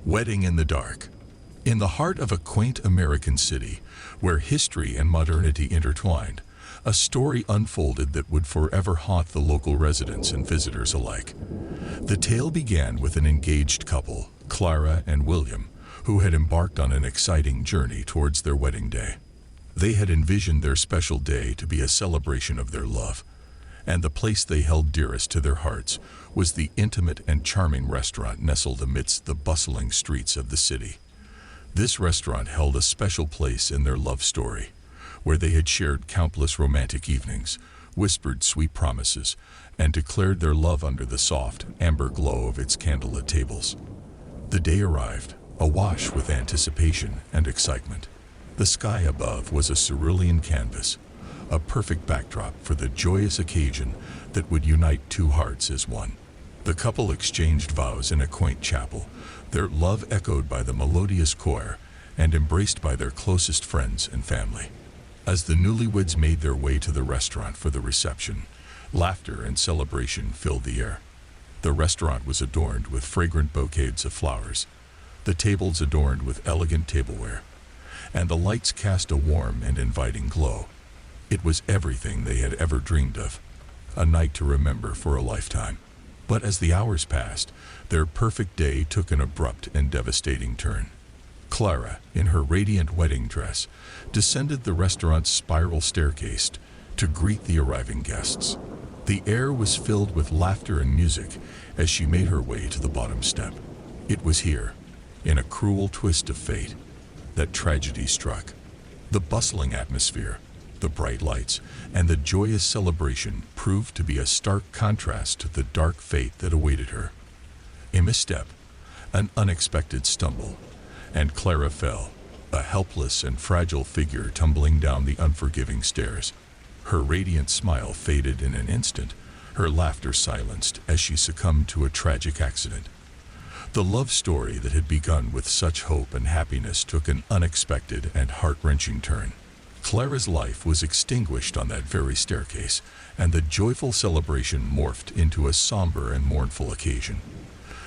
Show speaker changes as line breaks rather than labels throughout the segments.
Wedding in the Dark. In the heart of a quaint American city, where history and modernity intertwined, a story unfolded that would forever haunt the local residents and visitors alike. The tale began with an engaged couple, Clara and William, who had embarked on an exciting journey towards their wedding day. They had envisioned their special day to be a celebration of their love, and the place they held dearest to their hearts was the intimate and charming restaurant nestled amidst the bustling streets of the city. This restaurant held a special place in their love story, where they had shared countless romantic evenings, whispered sweet promises, and declared their love under the soft, amber glow of its candlelit tables. The day arrived, awash with anticipation and excitement. The sky above was a cerulean canvas, a perfect backdrop for the joyous occasion that would unite two hearts as one. The couple exchanged vows in a quaint chapel, their love echoed by the melodious choir and embraced by their closest friends and family. As the newlyweds made their way to the restaurant for the reception, laughter and celebration filled the air. The restaurant was adorned with fragrant bouquets of flowers, the tables adorned with elegant tableware, and the lights cast a warm and inviting glow. It was everything they had ever dreamed of, a night to remember for a lifetime. But as the hours passed, their perfect day took an abrupt and devastating turn. Clara, in her radiant wedding dress, descended the restaurant's spiral staircase to greet the arriving guests. The air was filled with laughter and music as she made her way to the bottom step. It was here, in a cruel twist of fate, that tragedy struck. The bustling atmosphere, the bright lights, and the joyous celebration proved to be a stark contrast to the dark fate that awaited her. A misstep, an unexpected stumble, and Clara fell, a helpless and fragile figure tumbling down the unforgiving stairs. Her radiant smile faded in an instant, her laughter silenced as she succumbed to a tragic accident. The love story that had begun with such hope and happiness took an unexpected and heart-wrenching turn. Clara's life was extinguished on that very staircase, and the joyful celebration morphed into a somber and mournful occasion.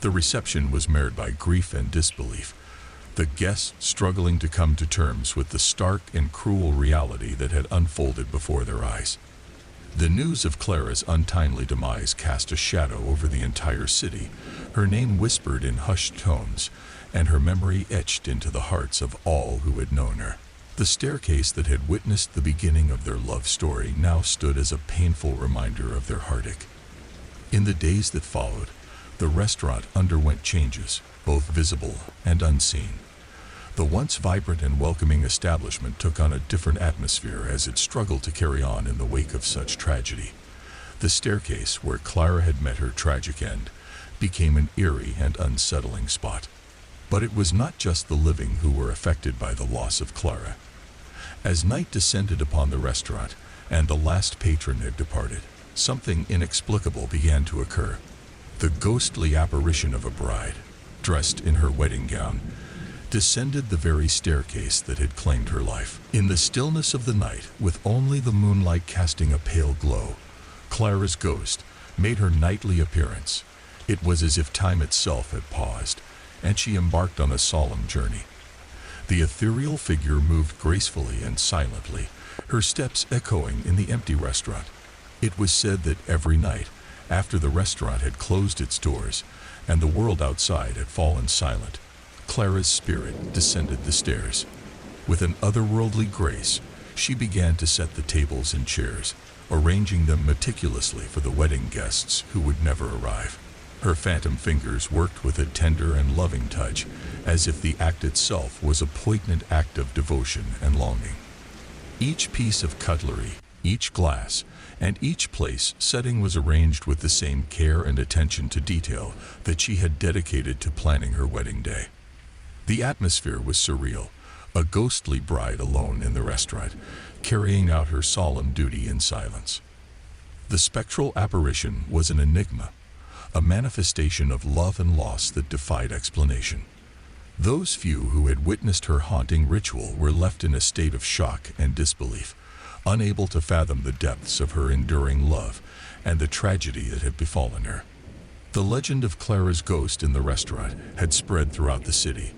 The reception was marred by grief and disbelief, the guests struggling to come to terms with the stark and cruel reality that had unfolded before their eyes. The news of Clara's untimely demise cast a shadow over the entire city, her name whispered in hushed tones, and her memory etched into the hearts of all who had known her. The staircase that had witnessed the beginning of their love story now stood as a painful reminder of their heartache. In the days that followed, the restaurant underwent changes, both visible and unseen. The once vibrant and welcoming establishment took on a different atmosphere as it struggled to carry on in the wake of such tragedy. The staircase, where Clara had met her tragic end, became an eerie and unsettling spot. But it was not just the living who were affected by the loss of Clara. As night descended upon the restaurant and the last patron had departed, something inexplicable began to occur. The ghostly apparition of a bride, dressed in her wedding gown, descended the very staircase that had claimed her life. In the stillness of the night, with only the moonlight casting a pale glow, Clara's ghost made her nightly appearance. It was as if time itself had paused, and she embarked on a solemn journey. The ethereal figure moved gracefully and silently, her steps echoing in the empty restaurant. It was said that every night, after the restaurant had closed its doors and the world outside had fallen silent, Clara's spirit descended the stairs. With an otherworldly grace, she began to set the tables and chairs, arranging them meticulously for the wedding guests who would never arrive. Her phantom fingers worked with a tender and loving touch, as if the act itself was a poignant act of devotion and longing. Each piece of cutlery, each glass, and each place setting was arranged with the same care and attention to detail that she had dedicated to planning her wedding day. The atmosphere was surreal, a ghostly bride alone in the restaurant, carrying out her solemn duty in silence. The spectral apparition was an enigma, a manifestation of love and loss that defied explanation. Those few who had witnessed her haunting ritual were left in a state of shock and disbelief, unable to fathom the depths of her enduring love and the tragedy that had befallen her. The legend of Clara's ghost in the restaurant had spread throughout the city,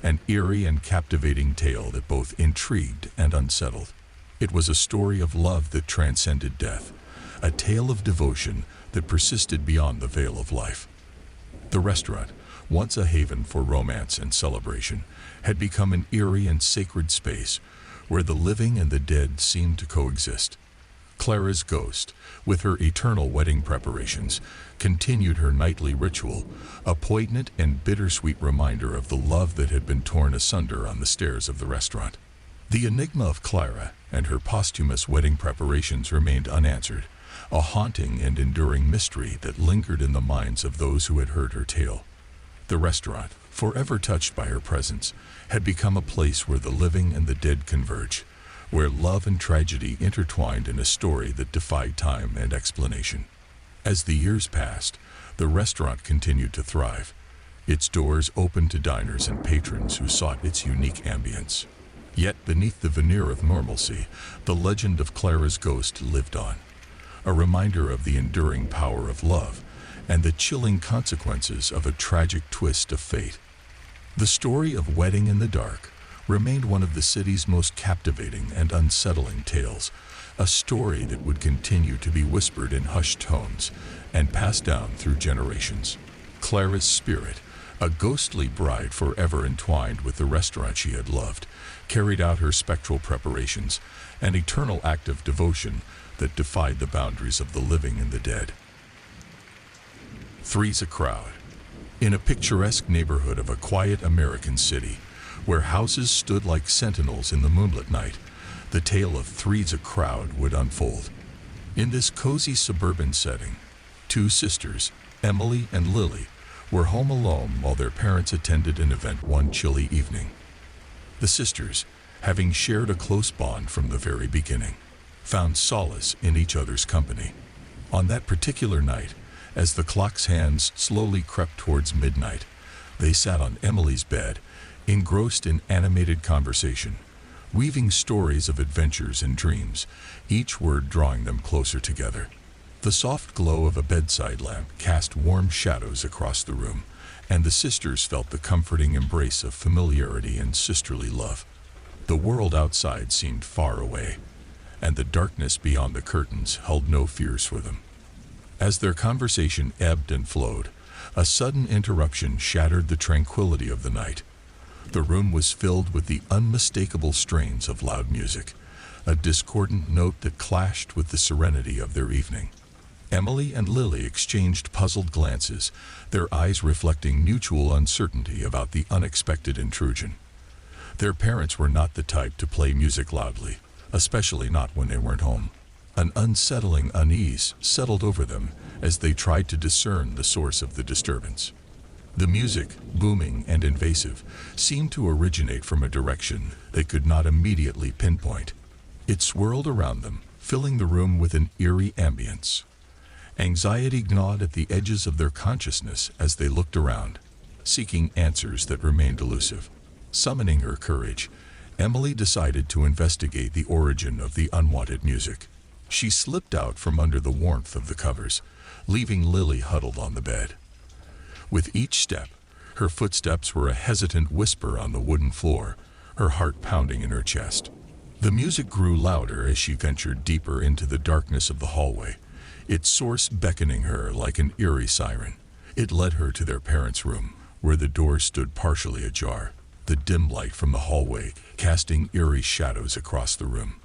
an eerie and captivating tale that both intrigued and unsettled. It was a story of love that transcended death, a tale of devotion that persisted beyond the veil of life. The restaurant, once a haven for romance and celebration, had become an eerie and sacred space where the living and the dead seemed to coexist. Clara's ghost, with her eternal wedding preparations, continued her nightly ritual, a poignant and bittersweet reminder of the love that had been torn asunder on the stairs of the restaurant. The enigma of Clara and her posthumous wedding preparations remained unanswered, a haunting and enduring mystery that lingered in the minds of those who had heard her tale. The restaurant, forever touched by her presence, had become a place where the living and the dead converged, where love and tragedy intertwined in a story that defied time and explanation. As the years passed, the restaurant continued to thrive, its doors open to diners and patrons who sought its unique ambience. Yet beneath the veneer of normalcy, the legend of Clara's ghost lived on, a reminder of the enduring power of love and the chilling consequences of a tragic twist of fate. The story of Wedding in the Dark remained one of the city's most captivating and unsettling tales, a story that would continue to be whispered in hushed tones and passed down through generations. Clara's spirit, a ghostly bride forever entwined with the restaurant she had loved, carried out her spectral preparations, an eternal act of devotion that defied the boundaries of the living and the dead. Three's a crowd. In a picturesque neighborhood of a quiet American city, where houses stood like sentinels in the moonlit night, the tale of Three's a Crowd would unfold. In this cozy suburban setting, two sisters, Emily and Lily, were home alone while their parents attended an event one chilly evening. The sisters, having shared a close bond from the very beginning, found solace in each other's company. On that particular night, as the clock's hands slowly crept towards midnight, they sat on Emily's bed, engrossed in animated conversation, weaving stories of adventures and dreams, each word drawing them closer together. The soft glow of a bedside lamp cast warm shadows across the room, and the sisters felt the comforting embrace of familiarity and sisterly love. The world outside seemed far away, and the darkness beyond the curtains held no fears for them. As their conversation ebbed and flowed, a sudden interruption shattered the tranquility of the night. The room was filled with the unmistakable strains of loud music, a discordant note that clashed with the serenity of their evening. Emily and Lily exchanged puzzled glances, their eyes reflecting mutual uncertainty about the unexpected intrusion. Their parents were not the type to play music loudly, especially not when they weren't home. An unsettling unease settled over them as they tried to discern the source of the disturbance. The music, booming and invasive, seemed to originate from a direction they could not immediately pinpoint. It swirled around them, filling the room with an eerie ambience. Anxiety gnawed at the edges of their consciousness as they looked around, seeking answers that remained elusive. Summoning her courage, Emily decided to investigate the origin of the unwanted music. She slipped out from under the warmth of the covers, leaving Lily huddled on the bed. With each step, her footsteps were a hesitant whisper on the wooden floor, her heart pounding in her chest. The music grew louder as she ventured deeper into the darkness of the hallway, its source beckoning her like an eerie siren. It led her to their parents' room, where the door stood partially ajar, the dim light from the hallway casting eerie shadows across the room.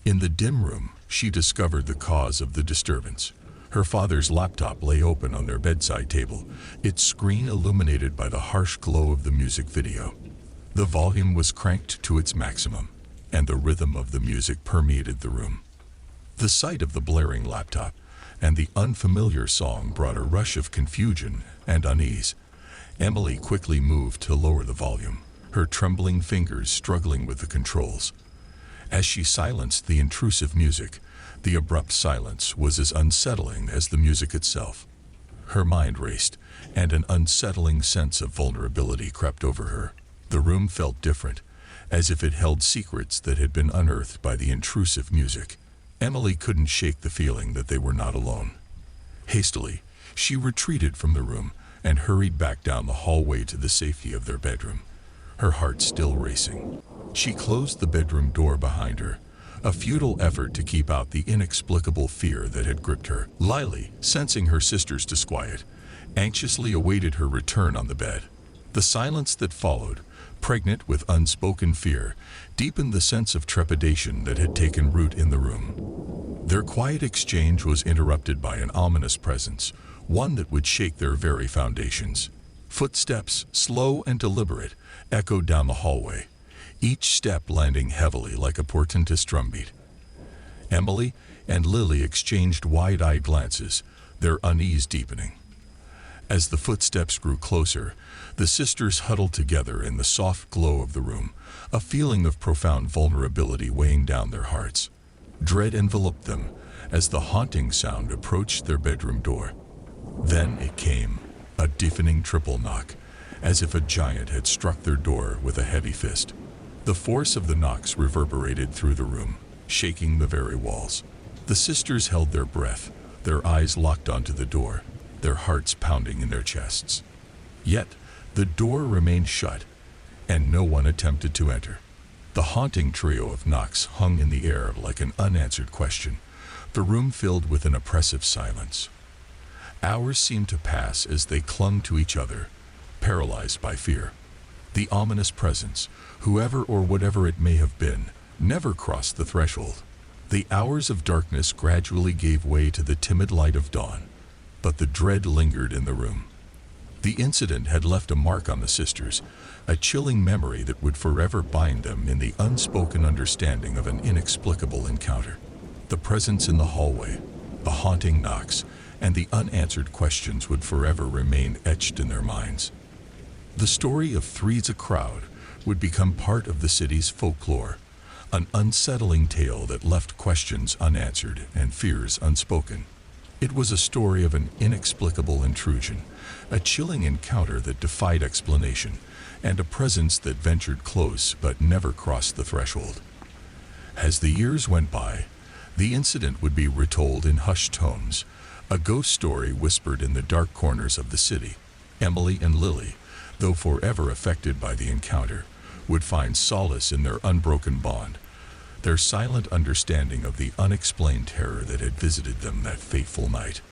In the dim room, she discovered the cause of the disturbance. Her father's laptop lay open on their bedside table, its screen illuminated by the harsh glow of the music video. The volume was cranked to its maximum, and the rhythm of the music permeated the room. The sight of the blaring laptop and the unfamiliar song brought a rush of confusion and unease. Emily quickly moved to lower the volume, her trembling fingers struggling with the controls. As she silenced the intrusive music, the abrupt silence was as unsettling as the music itself. Her mind raced, and an unsettling sense of vulnerability crept over her. The room felt different, as if it held secrets that had been unearthed by the intrusive music. Emily couldn't shake the feeling that they were not alone. Hastily, She retreated from the room and hurried back down the hallway to the safety of their bedroom, her heart still racing. She closed the bedroom door behind her, a futile effort to keep out the inexplicable fear that had gripped her. Lily, sensing her sister's disquiet, anxiously awaited her return on the bed. The silence that followed, pregnant with unspoken fear, deepened the sense of trepidation that had taken root in the room. Their quiet exchange was interrupted by an ominous presence, one that would shake their very foundations. Footsteps, slow and deliberate, echoed down the hallway, each step landing heavily like a portentous drumbeat. Emily and Lily exchanged wide-eyed glances, their unease deepening. As the footsteps grew closer, the sisters huddled together in the soft glow of the room, a feeling of profound vulnerability weighing down their hearts. Dread enveloped them as the haunting sound approached their bedroom door. Then it came, a deafening triple knock, as if a giant had struck their door with a heavy fist. The force of the knocks reverberated through the room, shaking the very walls. The sisters held their breath, their eyes locked onto the door, their hearts pounding in their chests. Yet, the door remained shut, and no one attempted to enter. The haunting trio of knocks hung in the air like an unanswered question, the room filled with an oppressive silence. Hours seemed to pass as they clung to each other, paralyzed by fear. The ominous presence, whoever or whatever it may have been, never crossed the threshold. The hours of darkness gradually gave way to the timid light of dawn, but the dread lingered in the room. The incident had left a mark on the sisters, a chilling memory that would forever bind them in the unspoken understanding of an inexplicable encounter. The presence in the hallway, the haunting knocks, and the unanswered questions would forever remain etched in their minds. The story of Three's a Crowd would become part of the city's folklore, an unsettling tale that left questions unanswered and fears unspoken. It was a story of an inexplicable intrusion, a chilling encounter that defied explanation, and a presence that ventured close but never crossed the threshold. As the years went by, the incident would be retold in hushed tones, a ghost story whispered in the dark corners of the city. Emily and Lily, though forever affected by the encounter, would find solace in their unbroken bond, their silent understanding of the unexplained terror that had visited them that fateful night.